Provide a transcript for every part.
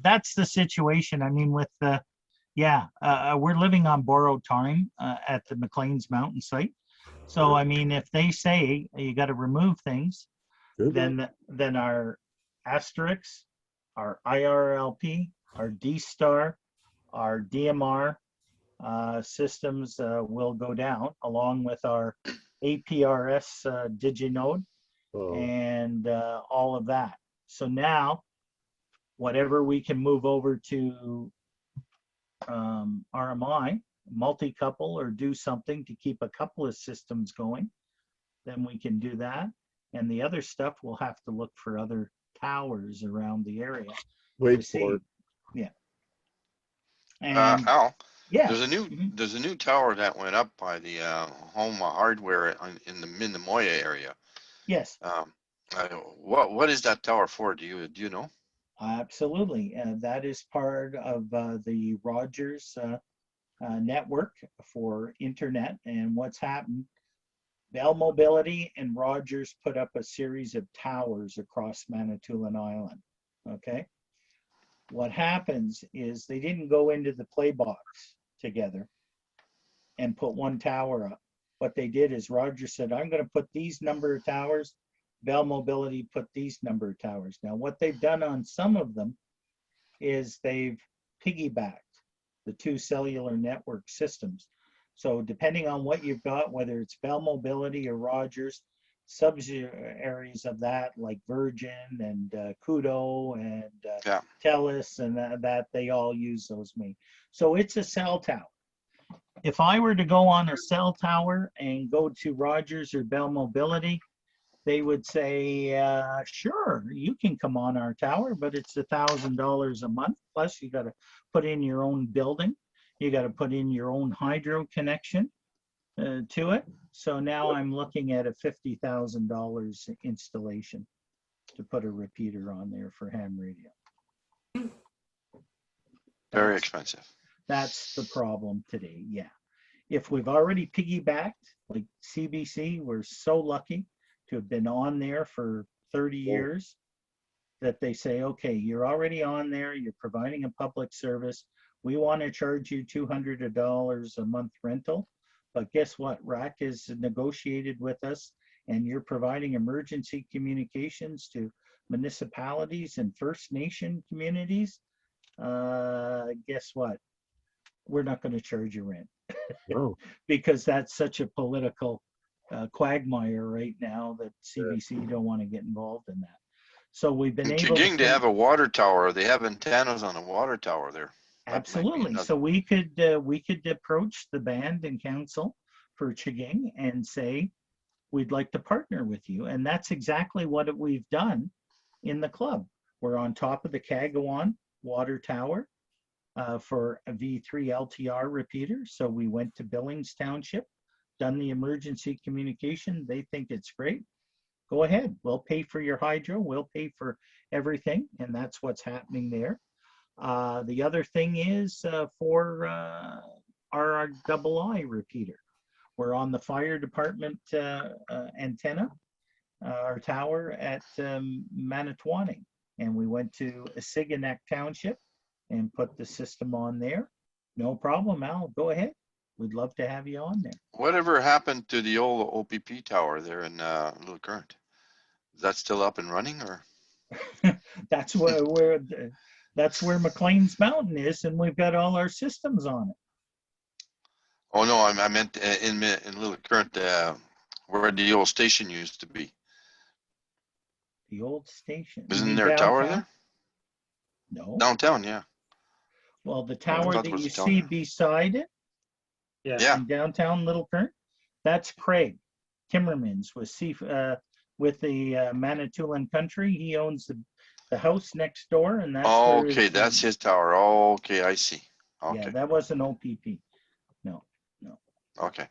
that's the situation. I mean, with the, yeah, we're living on borrowed time at the McLean's Mountain site. So, I mean, if they say you got to remove things, then our asterisks, our IRLP, our D-Star, our DMR systems will go down, along with our APRS DigiNode and all of that. So now, whatever we can move over to RMI, multi-couple, or do something to keep a couple of systems going, then we can do that. And the other stuff, we'll have to look for other towers around the area. Wait for it. Yeah. And Al, yeah, there's a new tower that went up by the home hardware in the Moya area. yes. What is that tower for? Do you know? Absolutely. That is part of the Rogers network for internet. And what's happened, Bell Mobility and Rogers put up a series of towers across Manitoulin Island. Okay. What happens is they didn't go into the play box together and put one tower up. What they did is Rogers said, I'm going to put these number of towers. Bell Mobility put these number of towers. Now, what they've done on some of them is they've piggybacked the two cellular network systems. So depending on what you've got, whether it's Bell Mobility or Rogers, subsidiaries of that like Virgin and Kudo and Telus and that they all use those main. So it's a cell tower. If I were to go on a cell tower and go to Rogers or Bell Mobility, they would say, sure, you can come on our tower, but it's $1,000 a month. Plus you got to put in your own building. You got to put in your own hydro connection to it. So now I'm looking at a $50,000 installation to put a repeater on there for ham radio. Very expensive. That's the problem today, yeah. If we've already piggybacked, like CBC, we're so lucky to have been on there for 30 years that they say, okay, you're already on there, you're providing a public service. We want to charge you $200 a month rental. But guess what? RAC is negotiated with us, and you're providing emergency communications to municipalities and First Nation communities. Guess what? We're not going to charge you rent. Because that's such a political quagmire right now that CBC don't want to get involved in that. So we've been able to they have a water tower. They have antennas on a water tower there. Absolutely. So we could approach the band and council for Chaging and say, we'd like to partner with you. And that's exactly what we've done in the club. We're on top of the Kagawan water tower for a V3 repeater. So we went to Billings Township, done the emergency communication. They think it's great. Go ahead. We'll pay for your hydro. We'll pay for everything. And that's what's happening there. The other thing is for our II repeater. We're on the fire department antenna, our tower at Manitowoc. And we went to Asiganek Township and put the system on there. No problem, Al. Go ahead. We'd love to have you on there. Whatever happened to the old OPP tower there in Little Current? Is that still up and running, or? That's where McLean's Mountain is, and we've got all our systems on it. Oh no, I meant in Little Current, where the old station used to be. The old station. Isn't there a tower there? No. Downtown, yeah. Well, the tower that you see beside it, in downtown Little Current, that's Craig Timmermans with the Manitoulin Country. He owns the house next door, and that's okay, that's his tower. Okay, I see. Okay. Yeah, that wasn't OPP. No. Okay.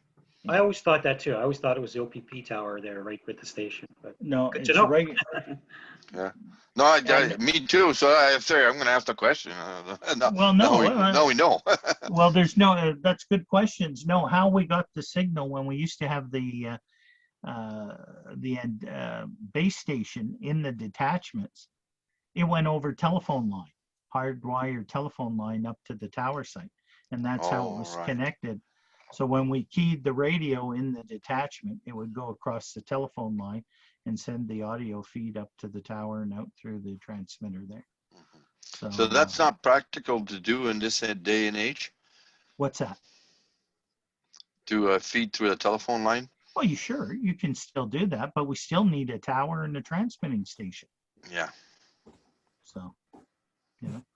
I always thought that too. I always thought it was the OPP tower there, right with the station. But no, good it's to know. right. Yeah. No, me too. So I'm sorry, I'm going to ask the question. Well, no. Now we know. Well, that's good questions. No, how we got the signal when we used to have the base station in the detachments, it went over telephone line, hardwired telephone line up to the tower site. And that's how it Oh, was right. connected. So when we keyed the radio in the detachment, it would go across the telephone line and send the audio feed up to the tower and out through the transmitter there. So that's not practical to do in this day and age, What's that? to feed through a telephone line? Well, you can still do that, but we still need a tower and a transmitting station. Yeah. So,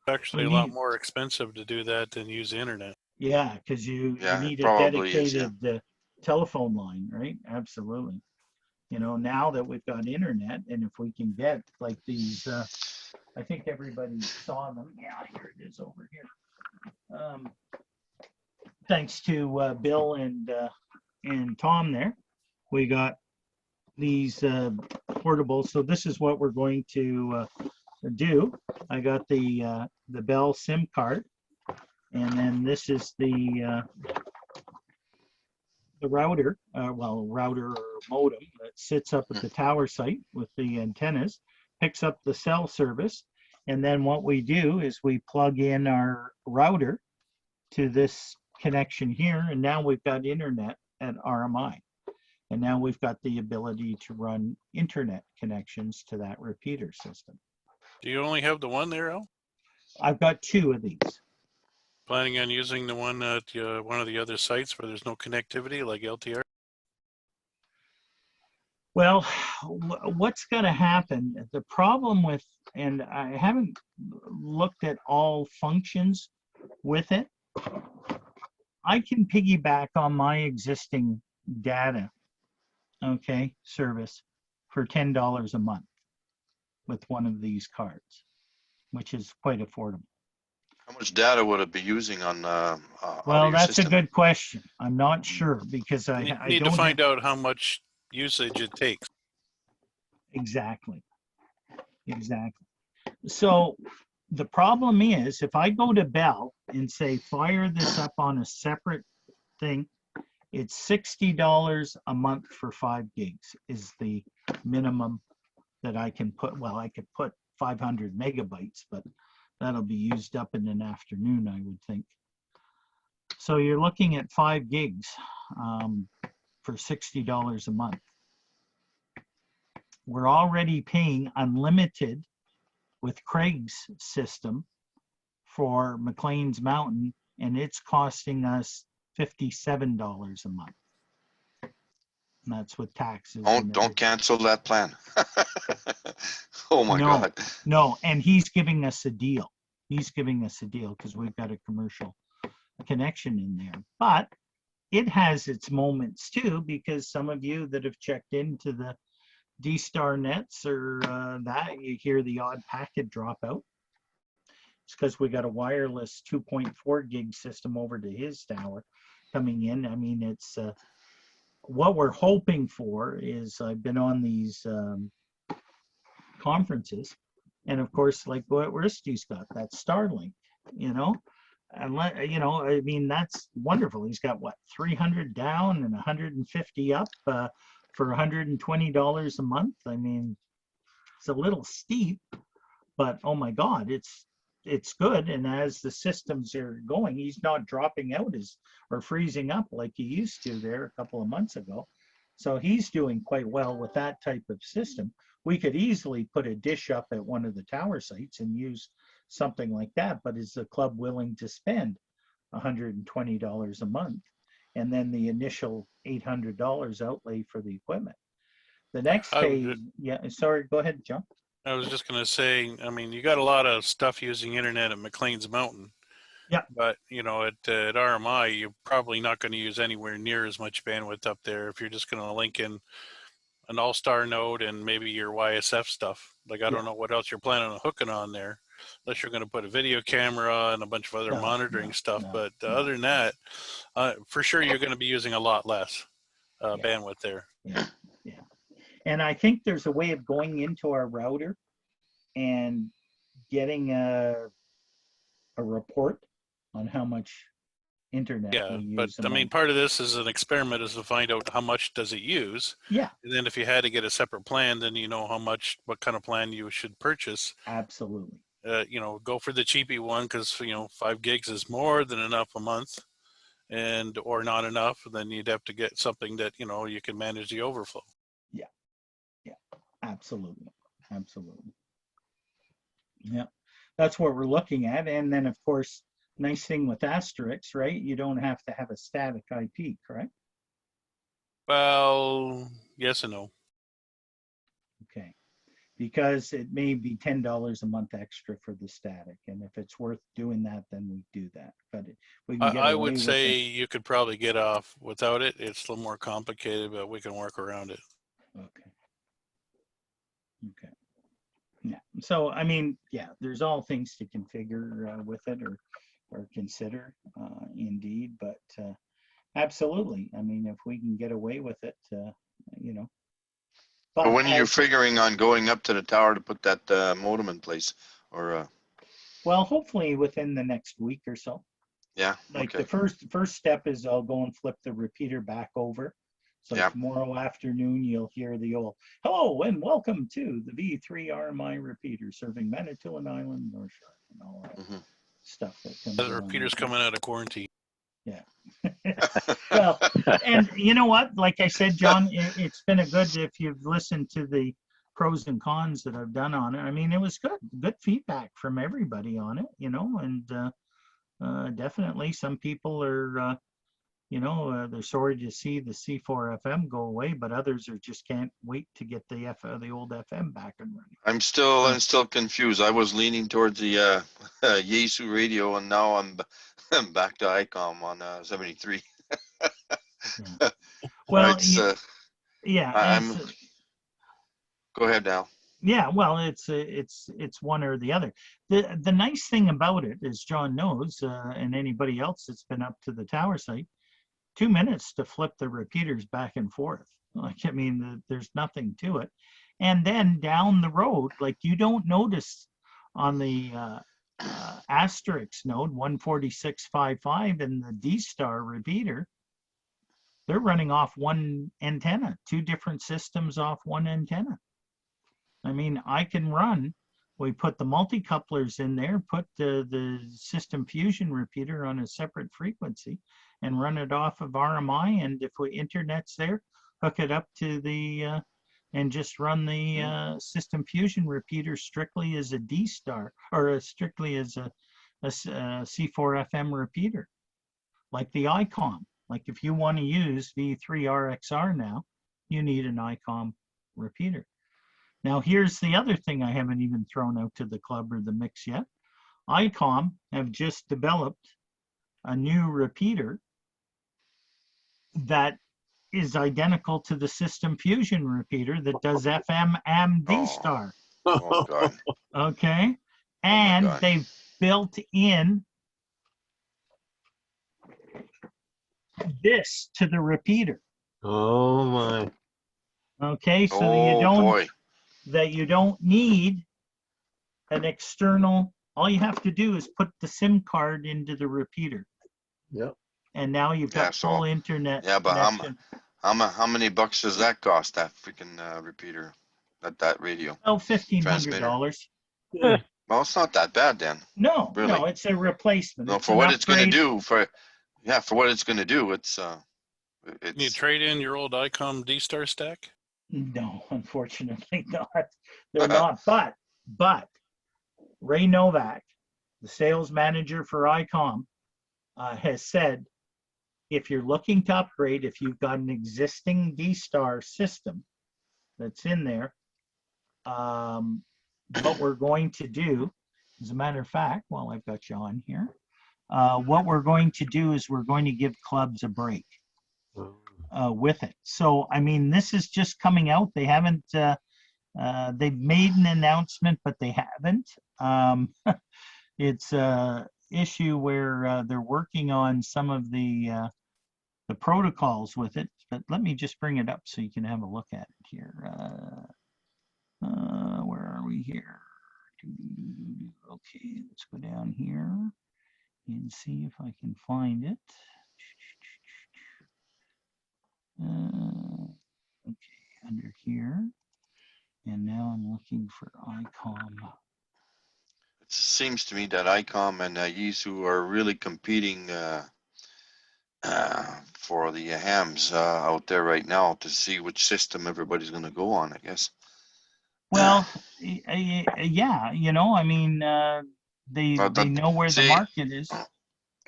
Actually We a lot need- more expensive to do that than use the internet. yeah, because you Yeah, it need a probably is, dedicated telephone line, right? Absolutely. Now that we've got internet, and if we can get like these, I think everybody saw them. Yeah, here it is over here. Thanks to Bill and Tom there, we got these portables. So this is what we're going to do. I got the Bell SIM card, and then this is the router, router or modem that sits up at the tower site with the antennas, picks up the cell service, and then what we do is we plug in our router to this connection here, and now we've got internet at RMI. And now we've got the ability to run internet connections to that repeater system. Do you only have the one there, Al? I've got two of these. Planning on using the one at one of the other sites where there's no connectivity, like LTR? Well, what's going to happen, the problem with, and I haven't looked at all functions with it, I can piggyback on my existing data, okay, service for $10 a month with one of these cards, which is quite affordable. How much data would it be using on out Well, of your that's system? a good question. I'm not sure because You I need don't to find out how much usage it takes. exactly. So the problem is if I go to Bell and say fire this up on a separate thing, it's $60 a month for 5 gigs is the minimum that I can put. Well, I could put 500 megabytes, but that'll be used up in an afternoon, I would think. So you're looking at 5 gigs for $60 a month. We're already paying unlimited with Craig's system for McLean's Mountain, and it's costing us $57 a month. And that's with taxes. and Don't cancel that plan. Oh my No. God. No, and he's giving us a deal. He's giving us a deal because we've got a commercial connection in there. But it has its moments too, because some of you that have checked into the D-Star nets or that, you hear the odd packet drop out. It's because we got a wireless 2.4 gig system over to his tower coming in. I mean, it's what we're hoping for is I've been on these conferences, and of course, like what Aristy's got, that Starlink, and I mean, that's wonderful. He's got what, 300 down and 150 up for $120 a month. I mean, it's a little steep, but oh my God, it's good. And as the systems are going, he's not dropping out or freezing up like he used to there a couple of months ago. So he's doing quite well with that type of system. We could easily put a dish up at one of the tower sites and use something like that, but is the club willing to spend $120 a month and then the initial $800 outlay for the equipment? The next phase, yeah, sorry, go ahead, John. I was just going to say, I mean, you got a lot of stuff using internet at McLean's Mountain. Yeah. But, at RMI, you're probably not going to use anywhere near as much bandwidth up there if you're just going to link in an all-star node and maybe your YSF stuff. Like, I don't know what else you're planning on hooking on there, unless you're going to put a video camera and a bunch of other monitoring stuff. But other than that, for sure, you're going to be using a lot less bandwidth there. Yeah. And I think there's a way of going into our router and getting a report on how much internet we use. But I mean, part of this is an experiment, is to find out how much does it use. Yeah. And then if you had to get a separate plan, then you know what kind of plan you should purchase. Absolutely. you know, go for the cheapy one because, you know, 5 gigs is more than enough a month, and or not enough. Then you'd have to get something that, you know, you can manage the overflow. Absolutely. Absolutely. Yeah. That's what we're looking at. And then, of course, nice thing with asterisks, right? You don't have to have a static IP, correct? Well, yes and no. Okay. Because it may be $10 a month extra for the static. And if it's worth doing that, then we do that. But we can get I away would with say it. you could probably get off without it. It's a little more complicated, but we can work around it. Okay. Okay. Yeah. So, I mean, yeah, there's all things to configure with it or consider, indeed. But absolutely. I mean, if we can get away with it, you know. But But when are you as, figuring on going up to the tower to put that modem in place? Or well, hopefully within the next week or so. yeah, Like okay, the first step is I'll go and flip the repeater back over. So Yeah. tomorrow afternoon, you'll hear the old, hello and welcome to the VE3RMI repeater serving Manitoulin Island, North Shore, and all that Mhm. stuff that comes The along repeater's with it. coming out of quarantine. Well, and you know what? Like I said, John, it's been a good, if you've listened to the pros and cons that I've done on it. I mean, it was good feedback from everybody on it, you know, and definitely some people are, you know, they're sorry to see the C4 FM go away, but others are just can't wait to get the old FM back and running. I'm still confused. I was leaning towards the Yaesu radio, and now I'm back to ICOM on 73. Yeah. Well, It's yeah, I'm. it's Go ahead now. yeah, well, it's one or the other. The nice thing about it, as John knows, and anybody else that's been up to the tower site, 2 minutes to flip the repeaters back and forth. Like, I mean, there's nothing to it. And then down the road, like you don't notice on the asterisk node 146.55 and the D-Star repeater, they're running off one antenna, 2 different systems off one antenna. I mean, I can run, we put the multi-couplers in there, put the system fusion repeater on a separate frequency and run it off of RMI. And if we internet's there, hook it up to the, and just run the system fusion repeater strictly as a D-Star or strictly as a C4 FM repeater, like the ICOM. Like if you want to use VE3RXR now, you need an ICOM repeater. Now, here's the other thing I haven't even thrown out to the club or the mix yet. ICOM have just developed a new repeater that is identical to the system fusion repeater that does FM AM D-Star. Oh God. Okay. Oh my And God. they've built in this to the repeater. Oh my. Okay, so Oh that you don't need an external. All you have to do is put the SIM card into the repeater. Yep. And now you've Yeah, got so- full internet Yeah, but connection. how many bucks does that cost? That freaking repeater, that radio Oh, $1,500. transmitter. Well, it's not that bad then. No, Really? no, it's a replacement. No, It's for an what it's going to upgrade. do, for what it's going to do, it's You trade in your old ICOM D-Star stack? No, unfortunately not. They're not. But Ray Novak, the sales manager for ICOM, has said, if you're looking to upgrade, if you've got an existing D-Star system that's in there, what we're going to do, as a matter of fact, while I've got you on here, what we're going to do is we're going to give clubs a break with it. So, I mean, this is just coming out. They haven't, they've made an announcement, but they haven't. It's a issue where they're working on some of the protocols with it. But let me just bring it up so you can have a look at it here. Where are we here? Okay, let's go down here and see if I can find it. Okay, under here. And now I'm looking for ICOM. it seems to me that ICOM and Yisu are really competing for the hams out there right now to see which system everybody's going to go on, I guess. Well, yeah, you know, I mean, they know where the See, market is.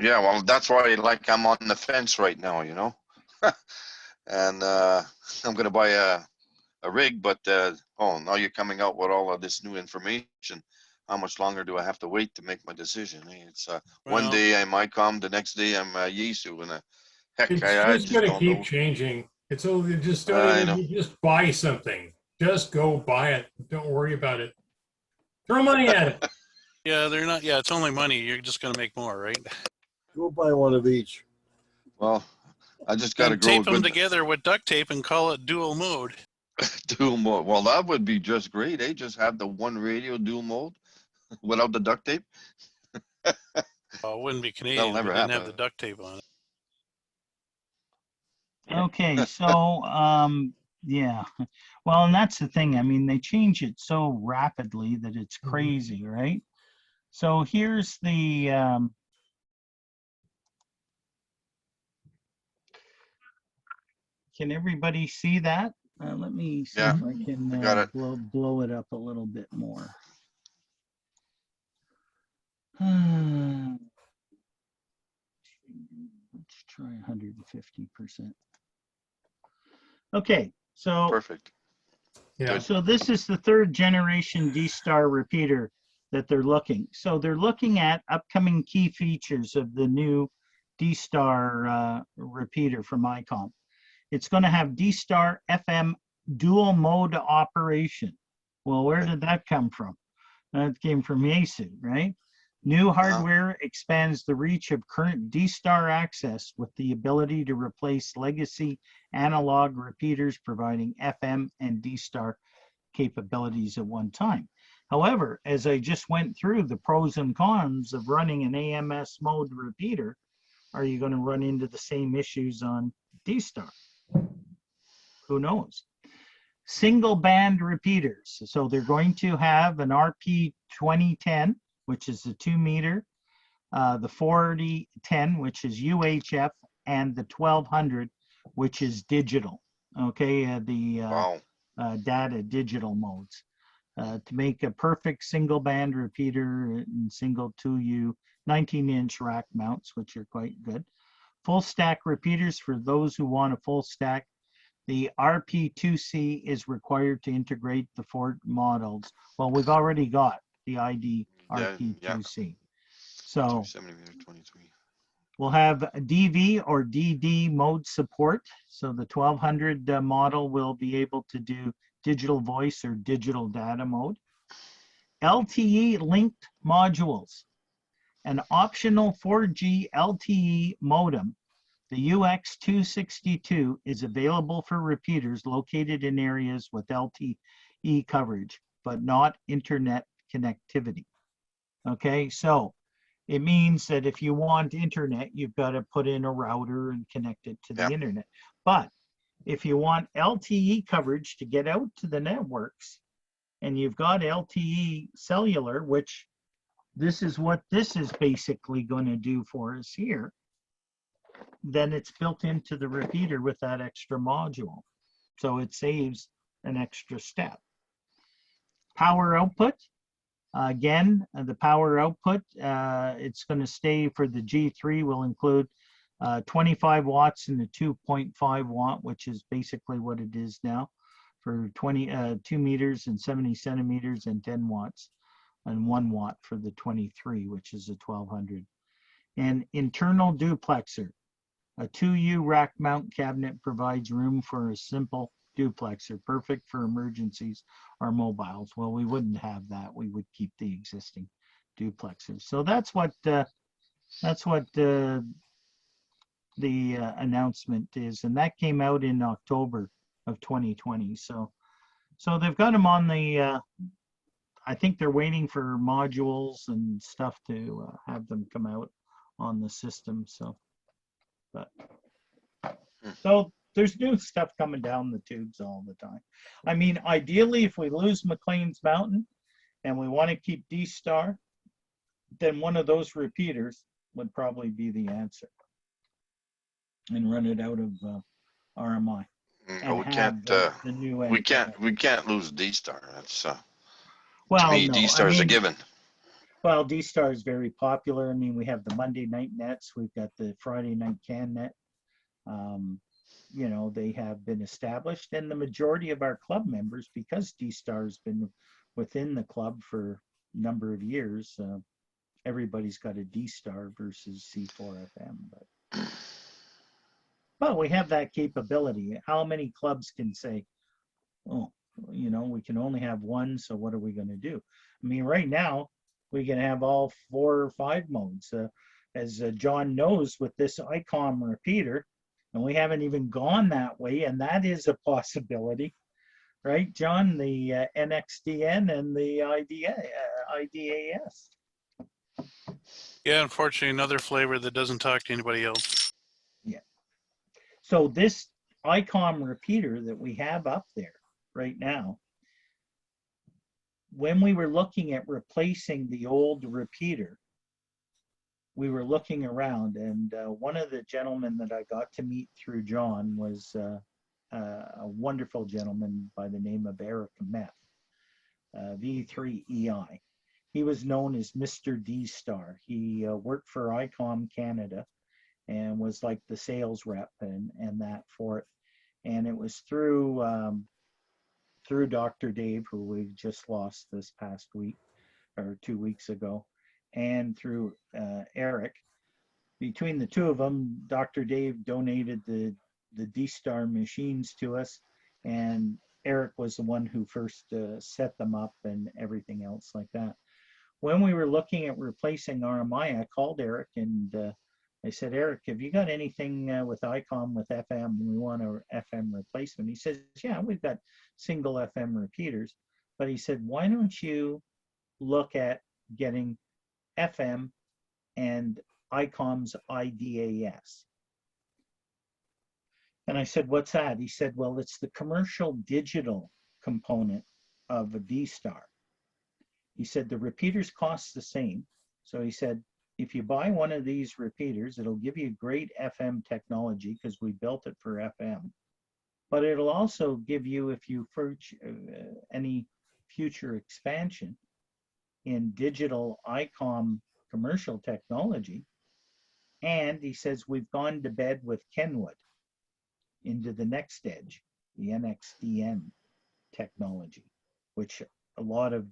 yeah, well, that's why like I'm on the fence right now, you know. And I'm going to buy a rig, but oh, now you're coming out with all of this new information. How much longer do I have to wait to make my decision? It's one Well, day I'm ICOM, the next day I'm Yisu, and heck, It's I just just gonna don't keep know. changing. It's all, you just don't I know. even, you just buy something. Just go buy it. Don't worry about it. Throw money at it. yeah, they're not. Yeah, it's only money. You're just gonna make more, right? Go buy one of each. Well, I just got to And grow a tape them good together with duct tape and call it dual mode. dual mode. Well, that would be just great. Eh? Just have the one radio dual mode without the duct tape. It wouldn't be That'll Canadian if never it didn't have happen. the duct tape on it. Okay, so yeah. Well, and that's the thing. I mean, they change it so rapidly that it's crazy, right? So here's the can everybody see that? Let me see Yeah, if I can I got it. blow it up a little bit more. Let's try 150%. Okay, so Perfect. Yeah. so this is the third generation D-Star repeater that they're looking. So they're looking at upcoming key features of the new D-Star repeater from ICOM. It's going to have D-Star FM dual mode operation. Well, where did that come from? That came from Yaesu, right? New hardware expands the reach of current D-Star access with the ability to replace legacy analog repeaters, providing FM and D-Star capabilities at one time. However, as I just went through the pros and cons of running an AMS mode repeater, are you going to run into the same issues on D-Star? Who knows? Single band repeaters. So they're going to have an RP 2010, which is the 2 meter, the 4010, which is UHF, and the 1200, which is digital. Okay, Wow. data digital modes. To make a perfect single band repeater in single 2U 19-inch rack mounts, which are quite good. Full stack repeaters for those who want a full stack. The RP2C is required to integrate the 4 models. Well, we've already got the ID RP2C. So 270 23. we'll have DV or DD mode support. So the 1200 model will be able to do digital voice or digital data mode. LTE linked modules. An optional 4G LTE modem, the UX262, is available for repeaters located in areas with LTE coverage, but not internet connectivity. Okay, so it means that if you want internet, you've got to put in a router and connect it to the internet. But if you want LTE coverage to get out to the networks, and you've got LTE cellular, which this is what this is basically going to do for us here, then it's built into the repeater with that extra module. So it saves an extra step. Power output. Again, the power output, it's going to stay for the G3 will include 25 watts and the 2.5 watt, which is basically what it is now for 2 meters and 70 centimeters and 10 watts and 1 watt for the 23, which is a 1200. And internal duplexer. A 2U rack mount cabinet provides room for a simple duplexer, perfect for emergencies or mobiles. Well, we wouldn't have that. We would keep the existing duplexers. So that's what the announcement is, and that came out in October of 2020. So they've got them on the. I think they're waiting for modules and stuff to have them come out on the system. So there's new stuff coming down the tubes all the time. I mean, ideally, if we lose McLean's Mountain and we want to keep D-Star, then one of those repeaters would probably be the answer. And run it out of RMI. No, we And can't. have the new antenna. We can't lose D-Star. That's to Well, me, no, D-Star I is a mean, given. well, D-Star is very popular. I mean, we have the Monday night nets. We've got the Friday night can net. You know, they have been established, and the majority of our club members, because D-Star has been within the club for a number of years, everybody's got a D-Star versus C4FM. But we have that capability. How many clubs can say, oh, you know, we can only have one, so what are we going to do? I mean, right now, we can have all 4 or 5 modes. As John knows, with this ICOM repeater, and we haven't even gone that way, and that is a possibility, right, John? The NXDN and the IDAS. Yeah, unfortunately, another flavor that doesn't talk to anybody else. Yeah. So this ICOM repeater that we have up there right now, when we were looking at replacing the old repeater, we were looking around, and one of the gentlemen that I got to meet through John was a wonderful gentleman by the name of Eric Meth, VE3RMI. He was known as Mr. D-Star. He worked for ICOM Canada and was like the sales rep and that for it. And it was through Dr. Dave, who we just lost this past week or 2 weeks ago, and through Eric. Between the two of them, Dr. Dave donated the D-Star machines to us, and Eric was the one who first set them up and everything else like that. When we were looking at replacing RMI, I called Eric and I said, Eric, have you got anything with ICOM with FM? We want a FM replacement. He says, yeah, we've got single FM repeaters. But he said, why don't you look at getting FM and ICOM's IDAS? And I said, what's that? He said, well, it's the commercial digital component of a D-Star. He said, the repeaters cost the same. So he said, if you buy one of these repeaters, it'll give you great FM technology because we built it for FM. But it'll also give you, if you any future expansion in digital ICOM commercial technology. And he says, we've gone to bed with Kenwood into the next edge, the NXDN technology, which a lot of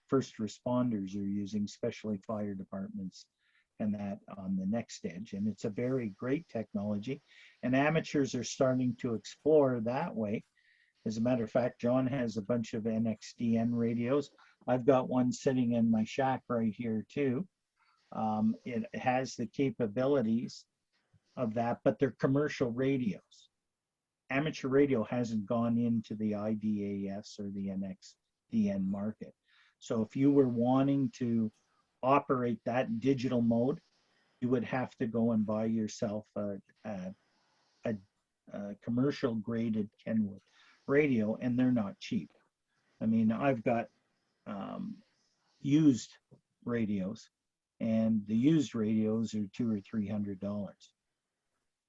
first responders are using, especially fire departments and that on the next edge. And it's a very great technology. And amateurs are starting to explore that way. As a matter of fact, John has a bunch of NXDN radios. I've got one sitting in my shack right here too. It has the capabilities of that, but they're commercial radios. Amateur radio hasn't gone into the IDAS or the NXDN market. So if you were wanting to operate that digital mode, you would have to go and buy yourself a commercial graded Kenwood radio, and they're not cheap. I mean, I've got used radios, and the used radios are $200 or $300.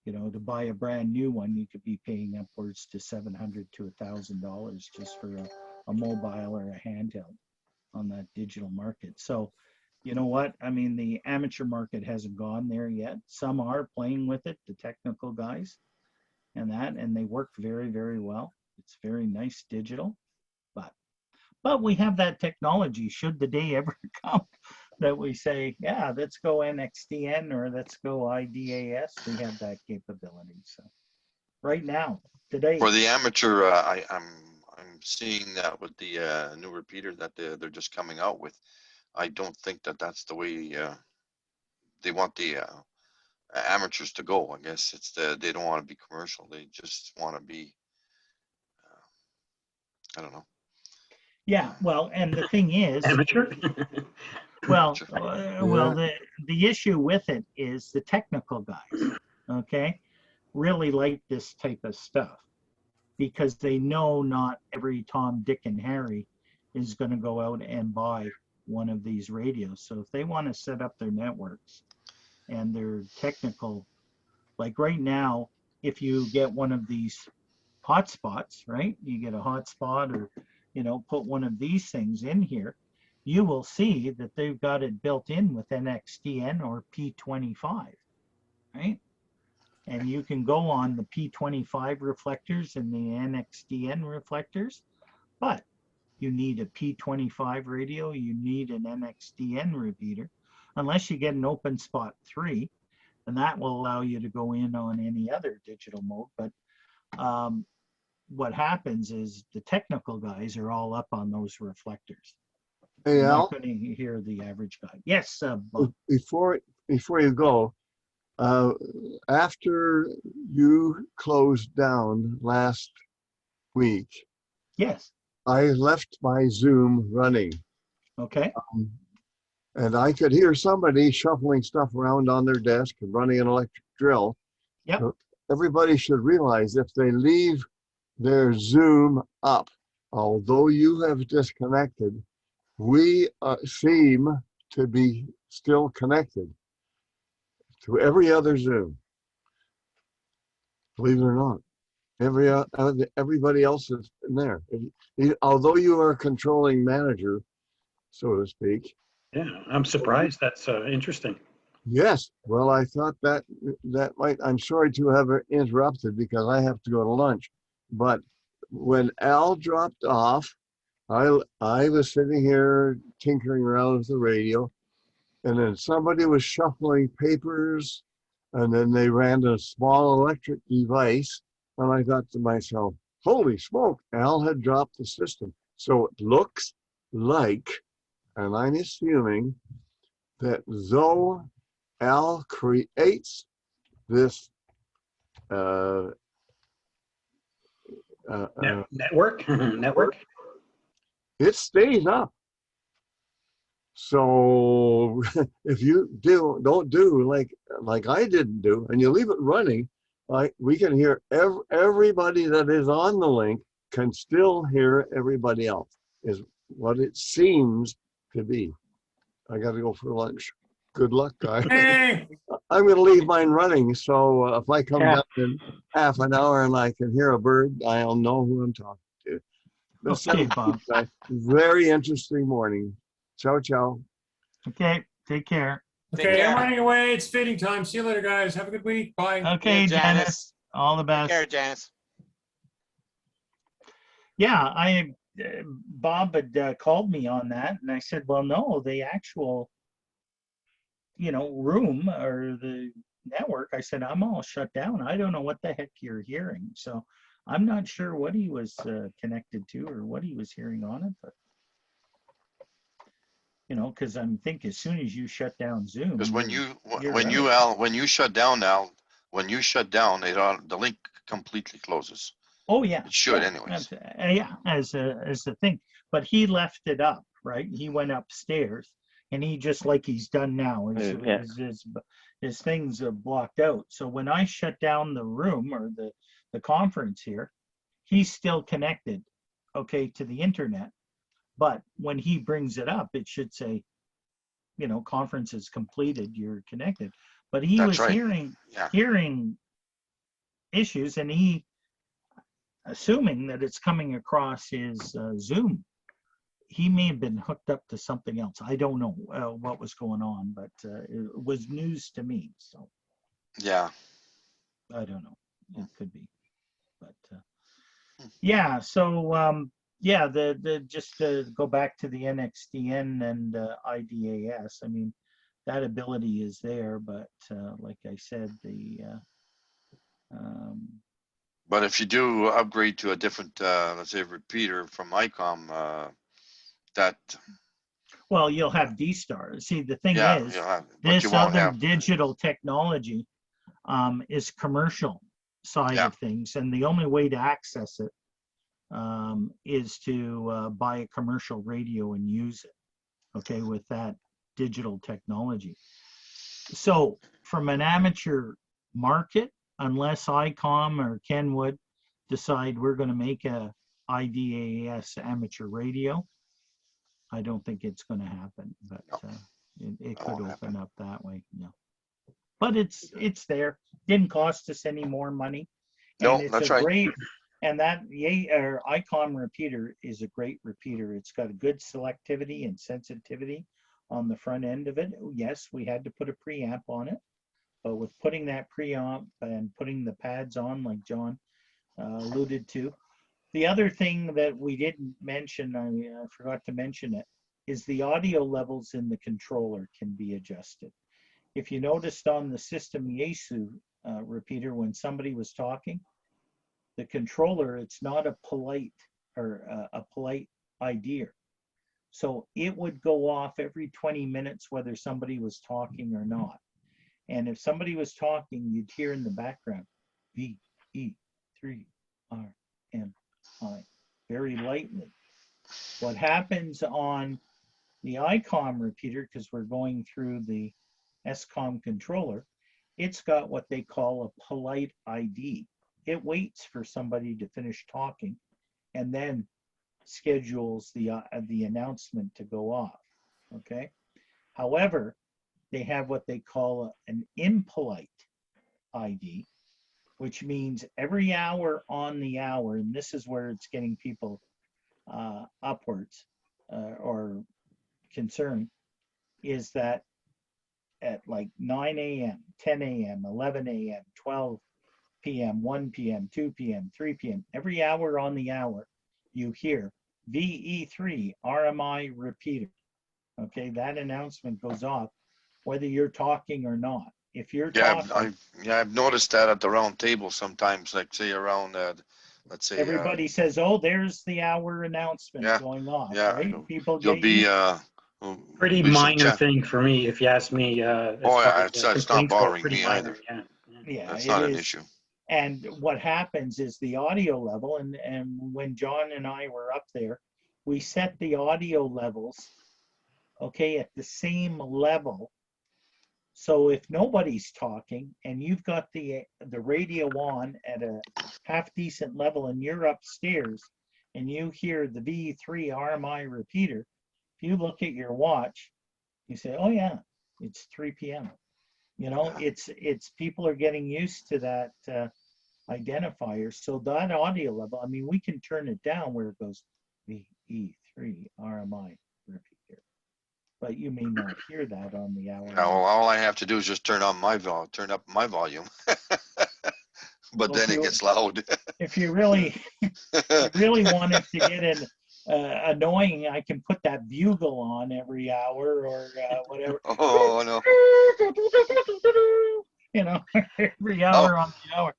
You know, to buy a brand new one, you could be paying upwards to $700 to $1,000 just for a mobile or a handheld on that digital market. So, you know what? I mean, the amateur market hasn't gone there yet. Some are playing with it, the technical guys and that, and they work very, very well. It's very nice digital, but we have that technology. Should the day ever come that we say, yeah, let's go NXDN or let's go IDAS, we have that capability. So right now, today. For the amateur, I'm seeing that with the new repeater that they're just coming out with. I don't think that that's the way they want the amateurs to go. I guess it's they don't want to be commercial. They just want to be, I don't know. Yeah, well, and the thing is, Amateur? well, the issue with it is the technical guys, okay, really like this type of stuff because they know not every Tom, Dick, and Harry is going to go out and buy one of these radios. So if they want to set up their networks and their technical, like right now, if you get one of these hotspots, right? You get a hotspot or, you know, put one of these things in here, you will see that they've got it built in with NXDN or P25, right? And you can go on the P25 reflectors and the NXDN reflectors, but you need a P25 radio, you need an NXDN repeater, unless you get an open spot 3, and that will allow you to go in on any other digital mode. But what happens is the technical guys are all up on those reflectors. Hey, You're Al, not going to hear the average guy. Yes, Bob. before you go, after you closed down last week, Yes. I left my Zoom running, Okay. and I could hear somebody shuffling stuff around on their desk and running an electric drill. Yep. So everybody should realize if they leave their Zoom up, although you have disconnected, we seem to be still connected to every other Zoom. Believe it or not, everybody else is in there. Although you are a controlling manager, so to speak. Yeah, I'm surprised. That's interesting. Yes. Well, I thought that might. I'm sorry to have interrupted because I have to go to lunch. But when Al dropped off, I was sitting here tinkering around with the radio, and then somebody was shuffling papers, and then they ran a small electric device, and I thought to myself, holy smoke, Al had dropped the system. So it looks like, and I'm assuming, that though Al creates this Network? Network? it stays up. So if you don't do like I didn't do, and you leave it running, like we can hear everybody that is on the link can still hear everybody else, is what it seems to be. I got to go for lunch. Good luck, guys. Hey, I'm going to leave mine running, so if I come Yeah. down in half an hour and I can hear a bird, I'll know who I'm talking to. But Okay, Bob. very interesting morning. Ciao, ciao. Okay. Take care. Take okay, I'm care. running away. It's feeding time. See you later, guys. Have a good week. Bye. Okay, Janice. All the Take best. care, Janice. Yeah, Bob had called me on that, and I said, well, no, the actual, you know, room or the network, I said, I'm all shut down. I don't know what the heck you're hearing. So I'm not sure what he was connected to or what he was hearing on it, but you know, because I'm thinking as soon as you shut down Zoom, Because when you're you when you shut down, the link completely closes. oh yeah, It should yeah, anyways. yeah, as the thing. But he left it up, right? He went upstairs, and he just like he's done now. His things are blocked out. So when I shut down the room or the conference here, he's still connected, okay, to the internet. But when he brings it up, it should say, you know, conference is completed. You're connected. But he That's was right. hearing Yeah. issues, and he, assuming that it's coming across his Zoom, he may have been hooked up to something else. I don't know what was going on, but it was news to me. So Yeah. I don't know. It could be, but yeah. So yeah, the just to go back to the NXDN and IDAS. I mean, that ability is there, but like I said, But if you do upgrade to a different, let's say, repeater from ICOM, that well, you'll have D-Star. See, the thing yeah, is, you'll have, but you this won't other have. digital technology is commercial side Yeah. of things, and the only way to access it is to buy a commercial radio and use it, okay, with that digital technology. So from an amateur market, unless ICOM or Kenwood decide we're going to make a IDAS amateur radio, I don't think it's going to happen, but No. it That could won't open happen. up that way. No, but it's there. Didn't cost us any more money, No, and it's that's a right. great. And that or ICOM repeater is a great repeater. It's got a good selectivity and sensitivity on the front end of it. Yes, we had to put a preamp on it, but with putting that preamp and putting the pads on, like John alluded to, the other thing that we didn't mention, I forgot to mention it, is the audio levels in the controller can be adjusted. If you noticed on the system Yaesu repeater, when somebody was talking, the controller, it's not a polite or a polite idea. So it would go off every 20 minutes, whether somebody was talking or not. And if somebody was talking, you'd hear in the background, VE3RMI, very lightly. What happens on the ICOM repeater, because we're going through the SCOM controller, it's got what they call a polite ID. It waits for somebody to finish talking and then schedules the announcement to go off. Okay. However, they have what they call an impolite ID, which means every hour on the hour, and this is where it's getting people upwards or concerned, is that at like 9 a.m., 10 a.m., 11 a.m., 12 p.m., 1 p.m., 2 p.m., 3 p.m., every hour on the hour, you hear VE3RMI repeater. Okay, that announcement goes off whether you're talking or not. If you're Yeah, talking, I've noticed that at the round table sometimes, like say around let's say everybody says, "Oh, there's the hour announcement yeah, going off." yeah, Right? People you'll get be used. Pretty be some minor chat. thing for me, if you ask me, as Oh far yeah, as it's not complaints go, bothering pretty me minor, either. yeah. Yeah, That's it not an is. issue. And what happens is the audio level, and when John and I were up there, we set the audio levels, okay, at the same level. So if nobody's talking and you've got the radio on at a half decent level and you're upstairs and you hear the VE3RMI repeater, if you look at your watch, you say, "Oh yeah, it's 3 p.m." You know, Yeah. it's people are getting used to that identifier. So that audio level, I mean, we can turn it down where it goes VE3RMI repeater, but you may not hear that on the hour. Yeah, well, all I have to do is just turn up my volume, but Well, then it gets loud. if you really want it to get annoying, I can put that bugle on every hour or whatever. Oh no. You know, every Oh, hour on the hour.